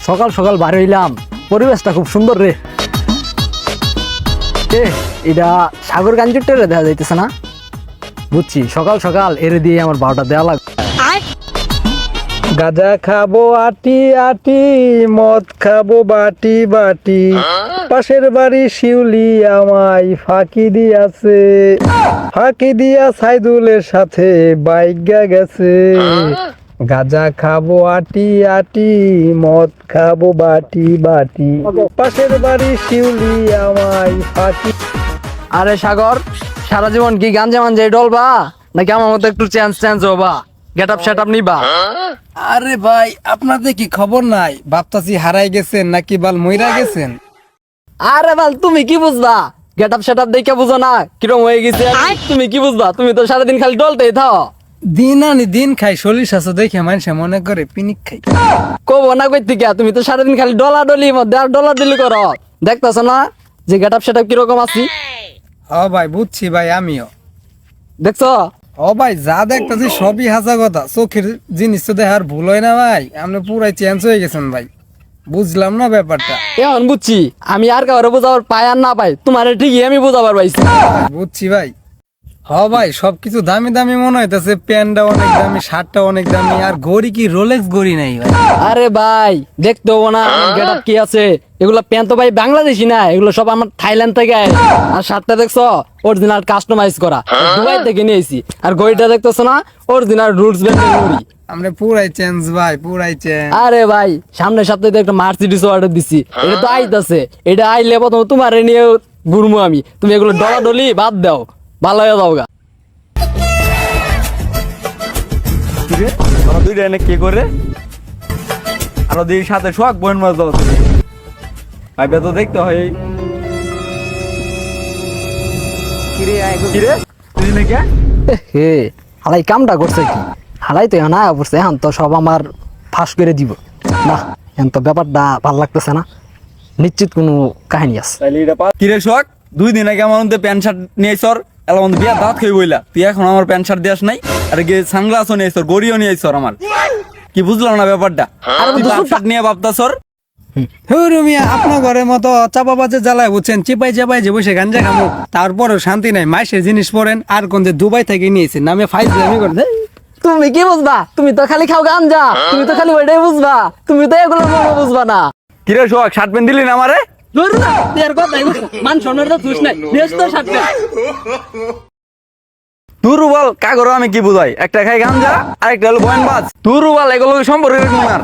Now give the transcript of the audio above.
সকাল সকাল বার হইলাম, পরিবেশটা খুব সুন্দর রে। এটা সাগর কাঞ্চুরটা দেখা যাইতেছে না? বুঝছি, সকাল সকাল এরে দিয়ে আমার 12টা দেওয়া লাগবে। গাঁজা খাবো আটি আটি, মদ খাবো বাটি বাটি, পাশের বাড়ি শিউলি আমায় ফাঁকি দিয়াছে, ফাঁকি দিয়া সাইদুলের সাথে বাইগা গেছে। গাঁজা খাবো আটি আটি, মদ খাবো বাটি বাটি, পাশের বাড়ি শিউলি আমায় ফাঁকি। আরে সাগর, সারা জীবন কি গাঞ্জা মাঞ্জাই ডলবা নাকি আমার মতো একটু চেঞ্জ হবা, গেট আপ সেট আপ নিবা? আরে ভাই, আপনাদের কি খবর নাই? বাপতাসি হারাই গেছেন নাকি বাল মইরা গেছেন? আরে বাল, তুমি কি বুঝবা? গেট আপ সেট আপ দেখে বুঝো না কিরম হয়ে গেছে? তুমি কি বুঝবা? তুমি তো সারাদিন খালি ডলতেই থাও। দিন আনি দিন খাই, শরীর স্বাস্থ্য দেখে মানুষে মনে করে পিনিক খাই। কবো না কই থেকে, তুমি তো সারাদিন খালি ডলা ডলি মধ্যে আর ডলা ডলি করো। দেখতেছ না যে গেট আপ সেট আপ কিরকম আছি? ও ভাই, বুঝছি ভাই, আমিও। দেখছো? ও ভাই, যা দেখতেছি সবই হাসা কথা, চোখের জিনিস তো দেখার ভুল হয় না ভাই। আপনি পুরাই চেঞ্জ হয়ে গেছেন ভাই, বুঝলাম না ব্যাপারটা। এখন বুঝছি, আমি আর কারো বোঝাবার পাই আর না পাই, তোমার ঠিকই আমি বোঝাবার পাইছি। বুঝছি ভাই। হ ভাই, সবকিছু দামি দামি মনে হইতেছে, প্যান্টটা অনেক দামি, শার্টটা অনেক দামি, আর ঘড়ি কি রোলেক্স ঘড়ি নাই ভাই? আরে ভাই, দেখতে হবো না গেট আপ কি আছে? এগুলো প্যান্ট তো ভাই বাংলাদেশি না, এগুলো সব আমার থাইল্যান্ড থেকে আয়। আর শার্টটা দেখছো অরিজিনাল কাস্টমাইজ করা, দুবাই থেকে নিয়েছি। আর ঘড়িটা দেখতেছো না, অরিজিনাল রুলস ব্র্যান্ডের ঘড়ি। আমরা পুরাই চেঞ্জ ভাই, পুরাই চেঞ্জ। আরে ভাই, সামনের সপ্তাহে তো একটা মার্সিডিজ অর্ডার দিছি, এটা তো আইতাছে। এটা আইলে প্রথম তোমার নিয়ে ঘুরবো আমি। তুমি এগুলো ডলা ডলি বাদ দাও, ভালো হয়ে যাও গা। দুইটা এনে কি করে আরো দুই সাথে শোক বোন মাছ দাও ভাইবে তো দেখতে হয়। কিরে তুই নাকি হে, হালাই কামটা করছে কি? হালাই তো এখন আয়া পড়ছে, এখন তো সব আমার ফাঁস করে দিব না। এখন তো ব্যাপারটা ভাল লাগতেছে না, নিশ্চিত কোনো কাহিনী আছে। কিরে শোক, 2 দিন আগে আমার মধ্যে প্যান্ট শার্ট নিয়ে সর এলা মধ্যে বিয়া দাঁত খেয়ে বইলা, তুই এখন আমার প্যান্ট শার্ট দিয়াস নাই? আর গিয়ে সানগ্লাসও নিয়ে সর, গড়িও নিয়ে সর। আমার কি বুঝলাম না ব্যাপারটা। আর শার্ট নিয়ে ভাবতা সর। মিয়া, আপনার ঘরের মতো চাপাবাজে জ্বালায় বুঝছেন, চিপাই চাপাই যে বসে গাঞ্জা খামো, তারপরেও শান্তি নাই। মাইসের জিনিস পরেন আর কোন যে দুবাই থেকে নিয়েছেন, নামে ফাইজ আমি করে। তুমি কি বুঝবা? তুমি তো খালি খাও গাঞ্জা, তুমি তো খালি ওইটাই বুঝবা, তুমি তো এগুলো বুঝবা না। কিরে শোক, শার্ট প্যান্ট দিলি না আমারে? ধরু না, তুই আর কথাই বুঝ, মান সম্মানের তো তুই নাই, বেশ তো শার্ট প্যান্ট। তুরু বল কাগর আমি কি বুঝাই? একটা খাই গাঞ্জা আর একটা হলো বয়ানবাজ। তুরু বল এগুলো সম্পর্কে আর